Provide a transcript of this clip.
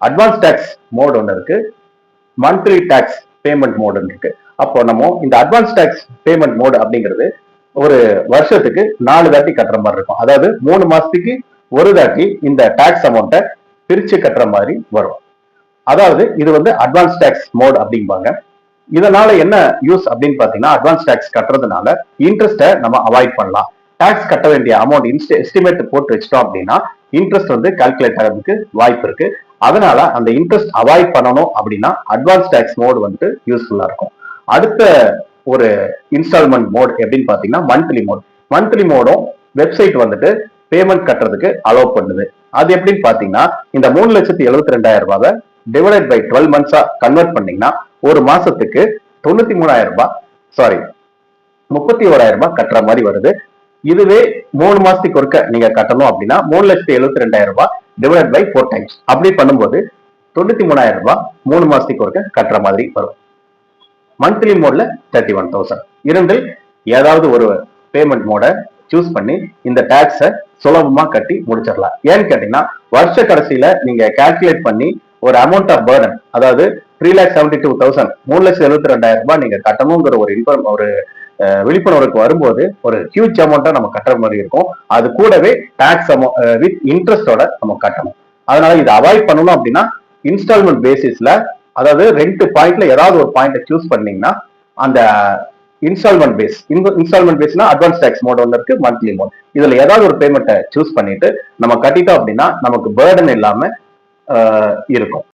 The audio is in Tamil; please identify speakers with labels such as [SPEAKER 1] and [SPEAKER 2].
[SPEAKER 1] அட்வான்ஸ் டேக்ஸ் மோட் ஒன்று இருக்கு, மந்த்லி டேக்ஸ் பேமெண்ட் மோடு இருக்கு. அப்போ நம்ம இந்த அட்வான்ஸ் டேக்ஸ் பேமெண்ட் மோடு அப்படிங்கிறது ஒரு வருஷத்துக்கு 4 தாட்டி கட்டுற மாதிரி இருக்கும். அதாவது 3 மாசத்துக்கு ஒரு தாட்டி இந்த டாக்ஸ் அமௌண்ட்டை பிரிச்சு கட்டுற மாதிரி வரும். அதாவது இது வந்து அட்வான்ஸ் டேக்ஸ் மோட் அப்படிம்பாங்க. இதனால என்ன யூஸ் அப்படின்னு பாத்தீங்கன்னா, அட்வான்ஸ் டேக்ஸ் கட்டுறதுனால இன்ட்ரெஸ்ட்டை நம்ம அவாய்ட் பண்ணலாம். டாக்ஸ் கட்ட வேண்டிய அமௌண்ட் எஸ்டிமேட் போட்டு வச்சிட்டோம் அப்படின்னா இன்ட்ரெஸ்ட் வந்து கால்குலேட் ஆகிறதுக்கு வாய்ப்பு இருக்கு. அதனால அந்த இன்ட்ரெஸ்ட் அவாய்ட் பண்ணணும் அப்படின்னா அட்வான்ஸ் டேக்ஸ் மோட் வந்துட்டு யூஸ்ஃபுல்லா இருக்கும். அடுத்த ஒரு இன்ஸ்டால்மெண்ட் மோட் எப்படின்னு பாத்தீங்கன்னா மந்த்லி மோட். மந்த்லி மோடும் வெப்சைட் வந்துட்டு பேமெண்ட் கட்டுறதுக்கு அலோவ் பண்ணுது. அது எப்படின்னு பாத்தீங்கன்னா, இந்த 3,72,000 ரூபாவை டிவைடட் பை 12 மந்த்ஸா கன்வெர்ட் பண்ணீங்கன்னா ஒரு மாசத்துக்கு 93,000 ரூபாய், சாரி 31,000 ரூபாய் கட்டுற மாதிரி வருது. இதுவே 3 மாசத்துக்கு ஒருக்க நீங்க கட்டணும் அப்படின்னா 3,72,000 ரூபாய் டிவைட் பை 4 டைம்ஸ் அப்படி பண்ணும்போது 93,000 ரூபாய் 3 மாசத்துக்கு ஒருக்க கட்டுற மாதிரி வரும். மந்த்லி மோட்ல 31,000. இரண்டில் ஏதாவது ஒரு பேமெண்ட் மோட சூஸ் பண்ணி இந்த டாக்ஸை சுலபமா கட்டி முடிச்சிடலாம். ஏன்னு கேட்டீங்கன்னா, வருஷ கடைசியில நீங்க கால்குலேட் பண்ணி ஒரு அமௌண்ட் ஆஃப் பர்டன், அதாவது 3,72,000 3,72,000 ரூபாய் நீங்க கட்டணுங்கிற ஒரு விழிப்புணர்வுக்கு வரும்போது ஒரு ஹியூஜ் அமௌண்ட்டா நம்ம கட்டுற மாதிரி இருக்கும். அது கூடவே டாக்ஸ் வித் இன்ட்ரெஸ்டோட நம்ம கட்டணும். அதனால இதை அவாய்ட் பண்ணணும் அப்படின்னா இன்ஸ்டால்மெண்ட் பேசிஸ்ல, அதாவது 2 பாயிண்ட்ல ஏதாவது ஒரு பாயிண்ட் சூஸ் பண்ணீங்கன்னா அந்த இன்ஸ்டால்மெண்ட் பேஸ்னா அட்வான்ஸ் டேக்ஸ் மோட் ஒன்று இருக்கு, மந்த்லி மோட். இதுல ஏதாவது ஒரு பேமெண்ட்டை சூஸ் பண்ணிட்டு நம்ம கட்டிட்டோம் அப்படின்னா நமக்கு பேர்டன் இல்லாம இருக்கும்.